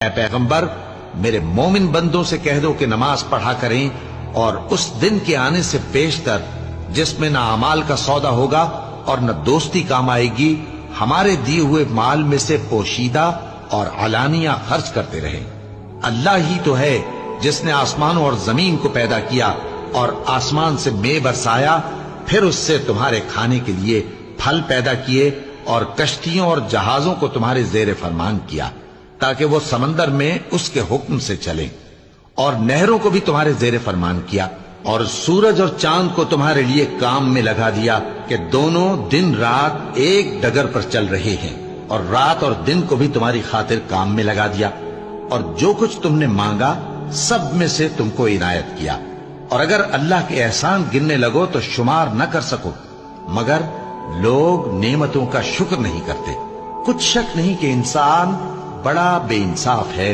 اے پیغمبر میرے مومن بندوں سے کہہ دو کہ نماز پڑھا کریں اور اس دن کے آنے سے پیشتر جس میں نہ اعمال کا سودا ہوگا اور نہ دوستی کام آئے گی ہمارے دیے ہوئے مال میں سے پوشیدہ اور علانیہ خرچ کرتے رہیں۔ اللہ ہی تو ہے جس نے آسمانوں اور زمین کو پیدا کیا اور آسمان سے مے برسایا، پھر اس سے تمہارے کھانے کے لیے پھل پیدا کیے اور کشتیوں اور جہازوں کو تمہارے زیر فرمان کیا تاکہ وہ سمندر میں اس کے حکم سے چلیں، اور نہروں کو بھی تمہارے زیر فرمان کیا، اور سورج اور چاند کو تمہارے لیے کام میں لگا دیا کہ دونوں دن رات ایک ڈگر پر چل رہے ہیں، اور رات اور دن کو بھی تمہاری خاطر کام میں لگا دیا، اور جو کچھ تم نے مانگا سب میں سے تم کو عنایت کیا، اور اگر اللہ کے احسان گننے لگو تو شمار نہ کر سکو، مگر لوگ نعمتوں کا شکر نہیں کرتے۔ کچھ شک نہیں کہ انسان بڑا بے انصاف ہے،